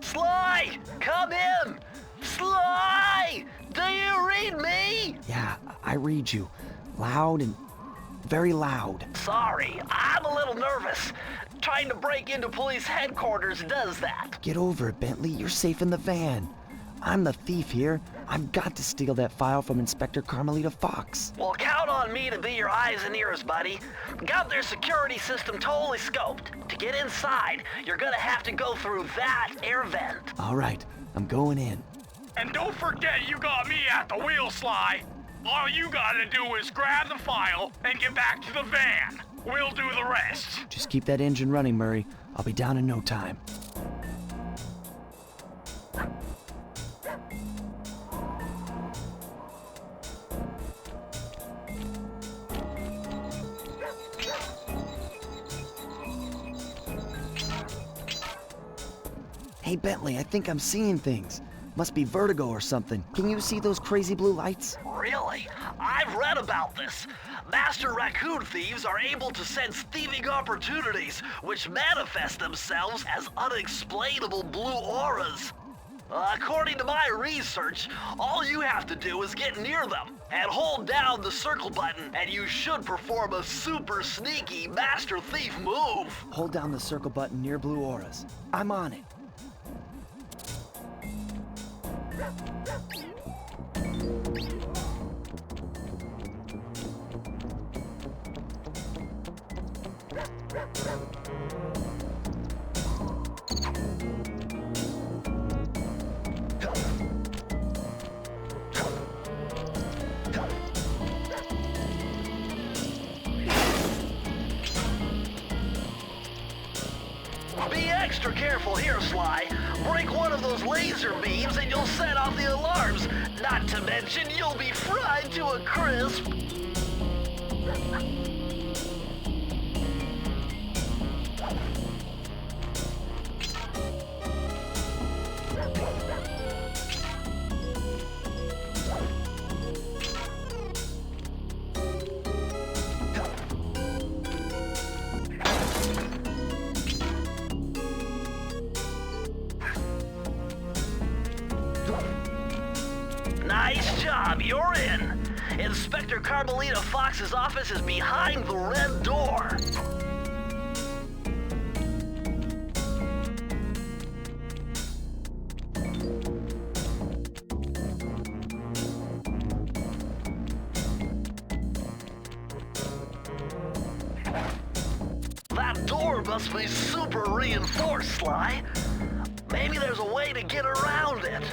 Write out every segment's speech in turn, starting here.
Sly! Come in! Sly! Do you read me? Yeah, I read you. Loud and very loud. Sorry, I'm a little nervous. Trying to break into police headquarters does that. Get over it, Bentley. You're safe in the van. I'm the thief here. I've got to steal that file from Inspector Carmelita Fox. Well, count on me to be your eyes and ears, buddy. Got their security system totally scoped. To get inside, you're gonna have to go through that air vent. All right, I'm going in. And don't forget you got me at the wheel, Sly. All you gotta do is grab the file and get back to the van. We'll do the rest. Just keep that engine running, Murray. I'll be down in no time. Hey, Bentley, I think I'm seeing things. Must be vertigo or something. Can you see those crazy blue lights? Really? I've read about this. Master raccoon thieves are able to sense thieving opportunities, which manifest themselves as unexplainable blue auras. According to my research, all you have to do is get near them and hold down the circle button, and you should perform a super sneaky master thief move. Hold down the circle button near blue auras. I'm on it. Be extra careful here, Sly. Break one of those laser beams and you'll set off the alarms. Not to mention, you'll be fried to a crisp. Nice job, you're in. Inspector Carmelita Fox's office is behind the red door. That door must be super reinforced, Sly. Maybe there's a way to get around it.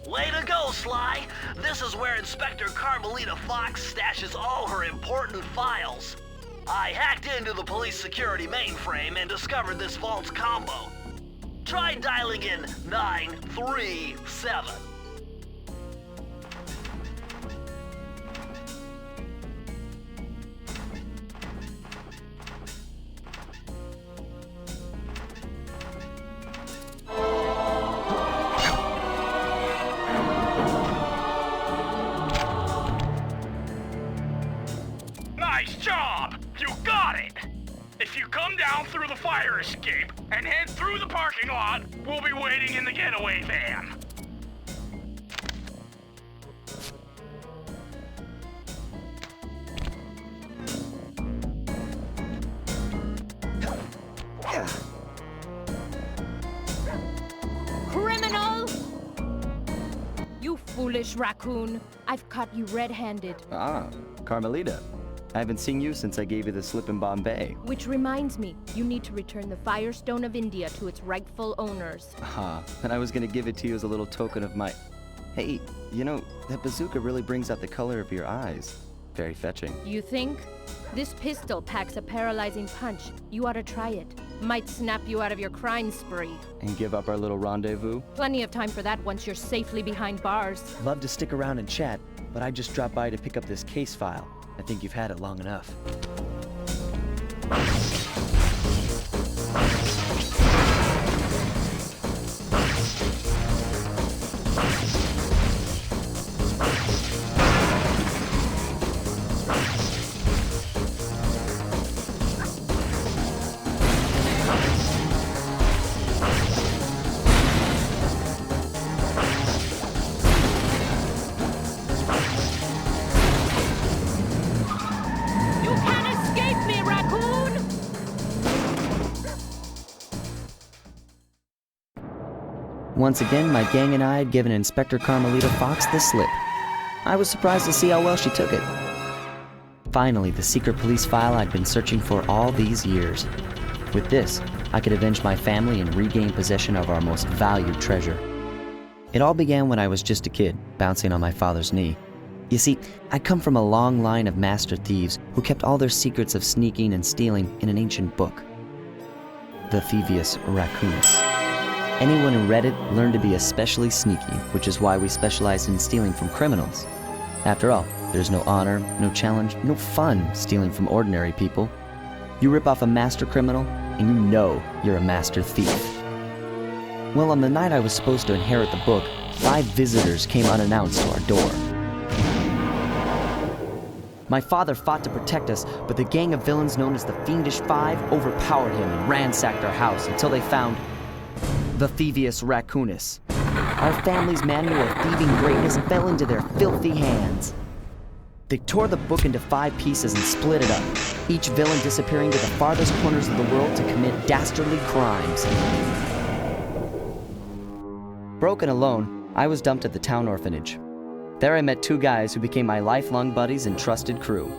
Way to go, Sly! This is where Inspector Carmelita Fox stashes all her important files. I hacked into the police security mainframe and discovered this vault's combo. Try dialing in 937. Nice job! You got it! If you come down through the fire escape and head through the parking lot, we'll be waiting in the getaway van. Criminal! You foolish raccoon. I've caught you red-handed. Ah, Carmelita. I haven't seen you since I gave you the slip in Bombay. Which reminds me, you need to return the Firestone of India to its rightful owners. And I was gonna give it to you as a little token of my... Hey, you know, that bazooka really brings out the color of your eyes. Very fetching. You think? This pistol packs a paralyzing punch. You ought to try it. Might snap you out of your crime spree. And give up our little rendezvous? Plenty of time for that once you're safely behind bars. Love to stick around and chat, but I just dropped by to pick up this case file. I think you've had it long enough. Once again, my gang and I had given Inspector Carmelita Fox the slip. I was surprised to see how well she took it. Finally, the secret police file I'd been searching for all these years. With this, I could avenge my family and regain possession of our most valued treasure. It all began when I was just a kid, bouncing on my father's knee. You see, I come from a long line of master thieves who kept all their secrets of sneaking and stealing in an ancient book. The Thievius Raccoonus. Anyone who read it learned to be especially sneaky, which is why we specialize in stealing from criminals. After all, there's no honor, no challenge, no fun stealing from ordinary people. You rip off a master criminal, and you know you're a master thief. Well, on the night I was supposed to inherit the book, 5 visitors came unannounced to our door. My father fought to protect us, but the gang of villains known as the Fiendish Five overpowered him and ransacked our house until they found the Thievius Raccoonus. Our family's manual of thieving greatness fell into their filthy hands. They tore the book into 5 pieces and split it up, each villain disappearing to the farthest corners of the world to commit dastardly crimes. Broken alone, I was dumped at the town orphanage. There I met 2 guys who became my lifelong buddies and trusted crew.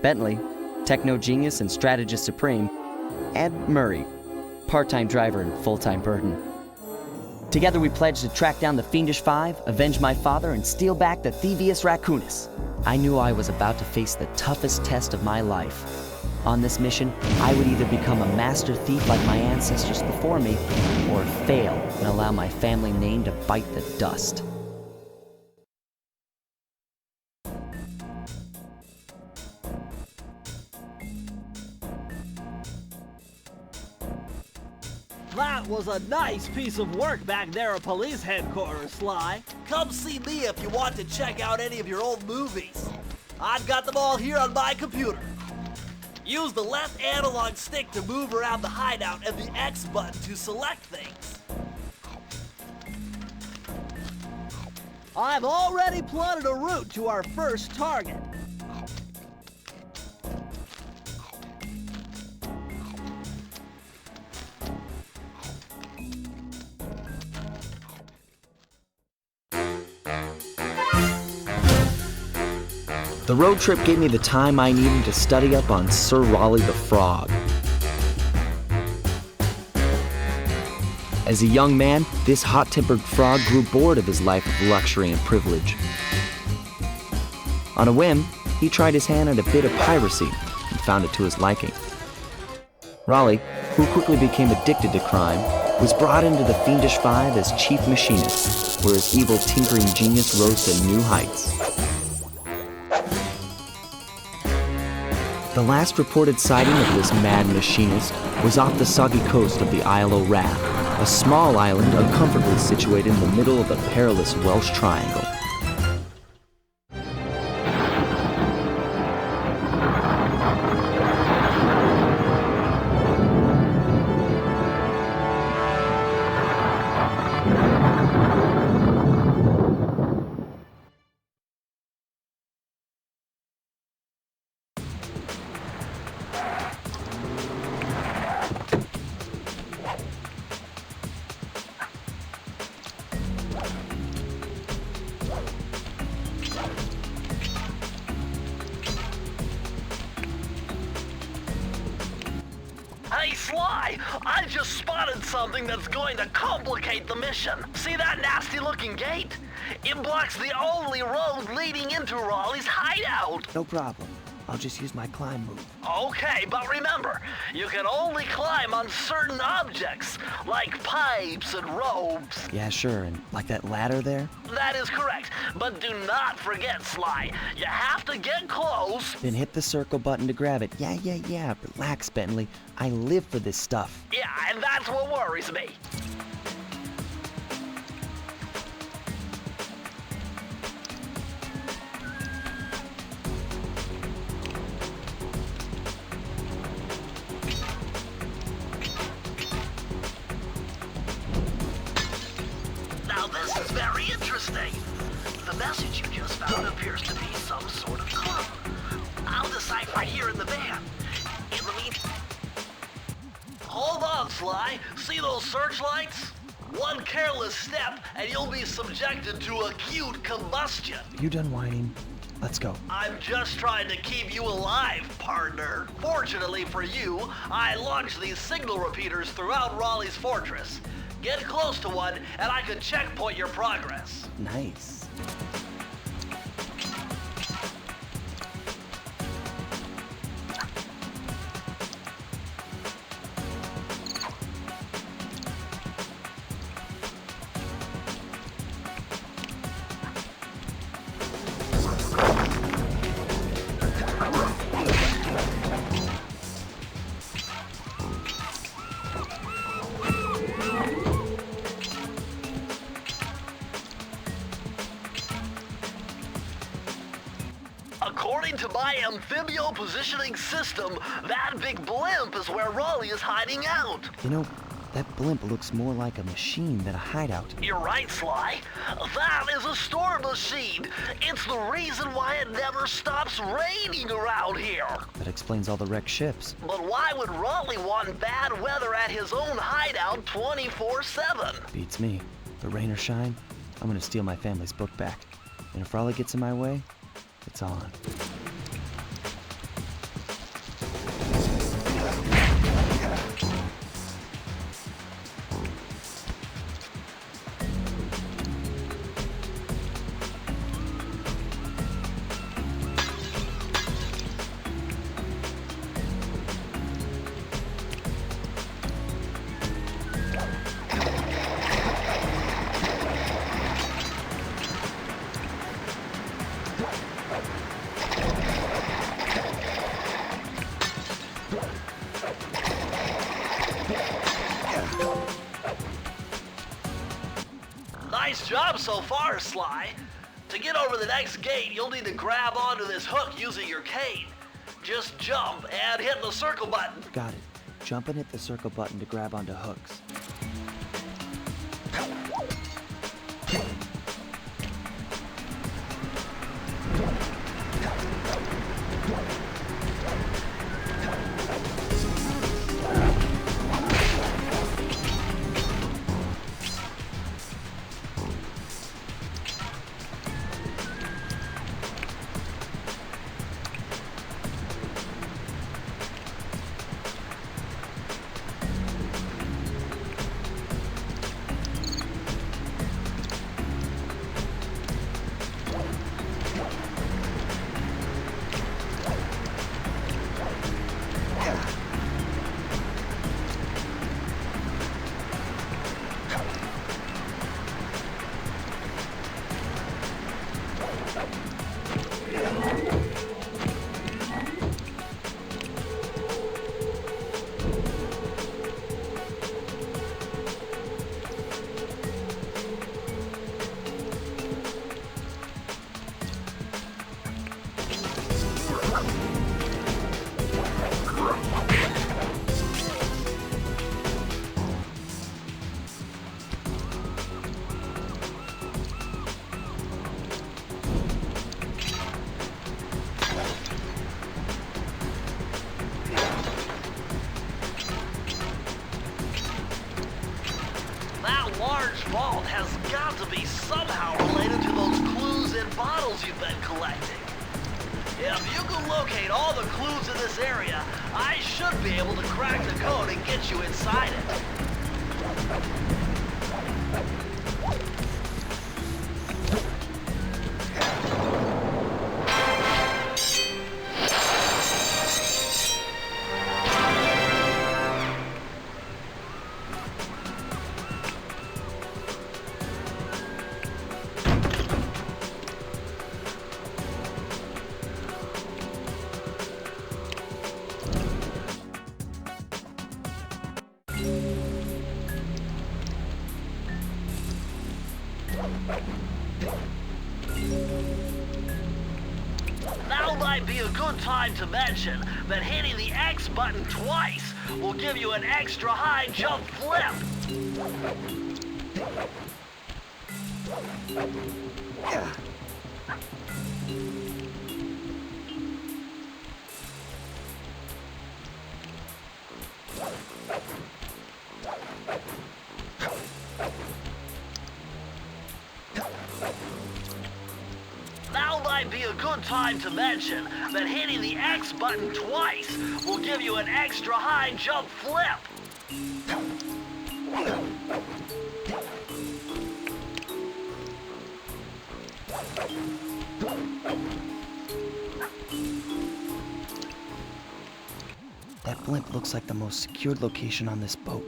Bentley, techno genius and strategist supreme, and Murray, part-time driver and full-time burden. Together we pledged to track down the Fiendish Five, avenge my father, and steal back the Thievius Raccoonus. I knew I was about to face the toughest test of my life. On this mission, I would either become a master thief like my ancestors before me, or fail and allow my family name to bite the dust. That was a nice piece of work back there at police headquarters, Sly. Come see me if you want to check out any of your old movies. I've got them all here on my computer. Use the left analog stick to move around the hideout and the X button to select things. I've already plotted a route to our first target. The road trip gave me the time I needed to study up on Sir Raleigh the Frog. As a young man, this hot-tempered frog grew bored of his life of luxury and privilege. On a whim, he tried his hand at a bit of piracy and found it to his liking. Raleigh, who quickly became addicted to crime, was brought into the Fiendish Five as chief machinist, where his evil tinkering genius rose to new heights. The last reported sighting of this mad machinist was off the soggy coast of the Isle o' Wrath, a small island uncomfortably situated in the middle of the perilous Welsh Triangle. Sly, I just spotted something that's going to complicate the mission. See that nasty-looking gate? It blocks the only road leading into Raleigh's hideout. No problem. I'll just use my climb move. Okay, but remember, you can only climb on certain objects, like pipes and ropes. Yeah, sure, and like that ladder there? That is correct, but do not forget, Sly. You have to get close. Then hit the circle button to grab it. Yeah. Relax, Bentley. I live for this stuff. Yeah, and that's what worries me. Now this is very interesting. The message you just found appears to be some sort of clue. I'll decipher here in the van. In the meantime... Hold on, Sly. See those searchlights? One careless step and you'll be subjected to acute combustion. You done whining? Let's go. I'm just trying to keep you alive, partner. Fortunately for you, I launched these signal repeaters throughout Raleigh's fortress. Get close to one, and I can checkpoint your progress. Nice. According to my amphibio positioning system, that big blimp is where Raleigh is hiding out. You know, that blimp looks more like a machine than a hideout. You're right, Sly. That is a storm machine. It's the reason why it never stops raining around here. That explains all the wrecked ships. But why would Raleigh want bad weather at his own hideout 24/7? Beats me. But rain or shine, I'm gonna steal my family's book back. And if Raleigh gets in my way, it's on. Nice job so far, Sly. To get over the next gate, you'll need to grab onto this hook using your cane. Just jump and hit the circle button. Got it. Jump and hit the circle button to grab onto hooks. Large vault has got to be somehow related to those clues and bottles you've been collecting. If you can locate all the clues in this area, I should be able to crack the code and get you inside it. Now might be a good time to mention that hitting the X button twice will give you an extra high jump flip. Now might be a good time to mention that hitting the X button twice will give you an extra high jump flip. That blimp looks like the most secured location on this boat.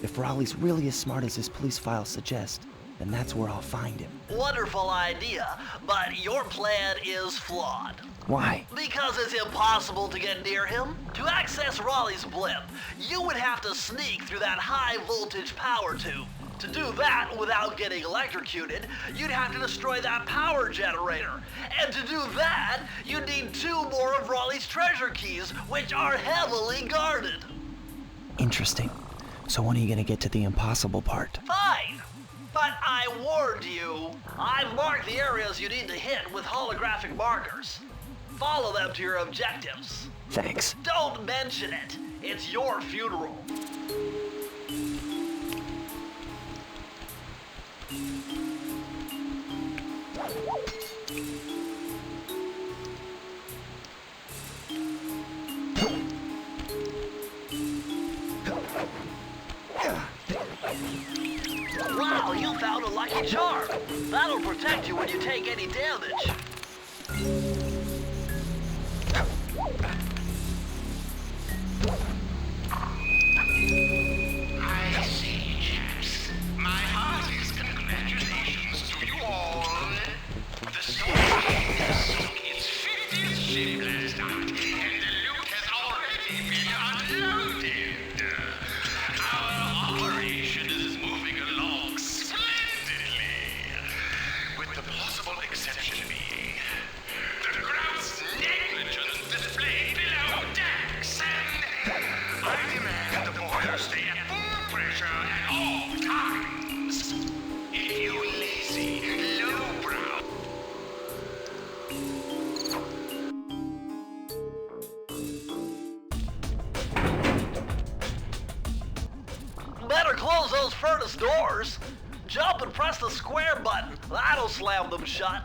If Raleigh's really as smart as his police files suggest, then that's where I'll find him. Wonderful idea, but your plan is flawed. Why? Because it's impossible to get near him. To access Raleigh's blimp, you would have to sneak through that high voltage power tube. To do that without getting electrocuted, you'd have to destroy that power generator. And to do that, you'd need 2 more of Raleigh's treasure keys, which are heavily guarded. Interesting. So when are you gonna get to the impossible part? Fine. But I warned you. I've marked the areas you need to hit with holographic markers. Follow them to your objectives. Thanks. Don't mention it. It's your funeral. Wow, you found a lucky charm. That'll protect you when you take any damage. I see, chaps. My heartiest congratulations to you all. The storm sunk its 50th ship last night, and the loot has already been unloaded. Our operation is moving along splendidly, with the possible exception being the gross negligence displayed below decks, and I demand the boilers stay at full pressure at all times. If you lazy, lowbrow. Better close those furnace doors. Jump and press the square button. That'll slam them shut.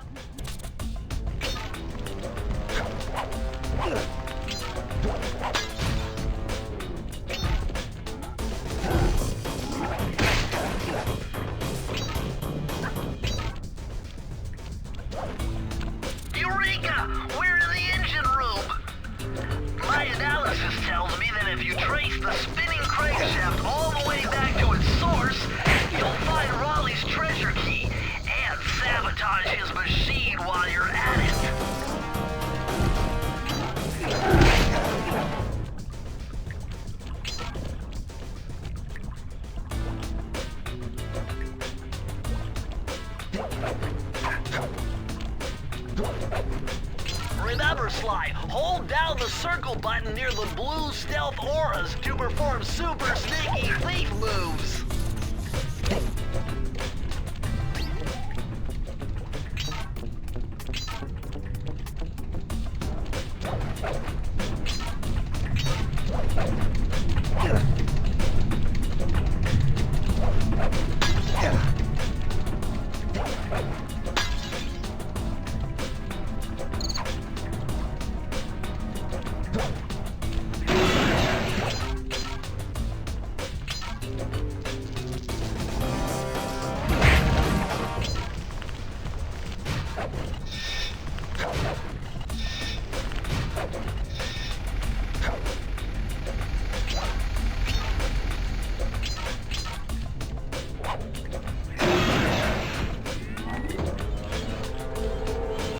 Eureka! We're in the engine room. My analysis tells me that if you trace the spinning crankshaft all the way back to its source, you'll find Raleigh's treasure key and sabotage his machine while you're at it. Remember, Sly, hold down the circle button near the blue stealth auras to perform super sneaky thief moves.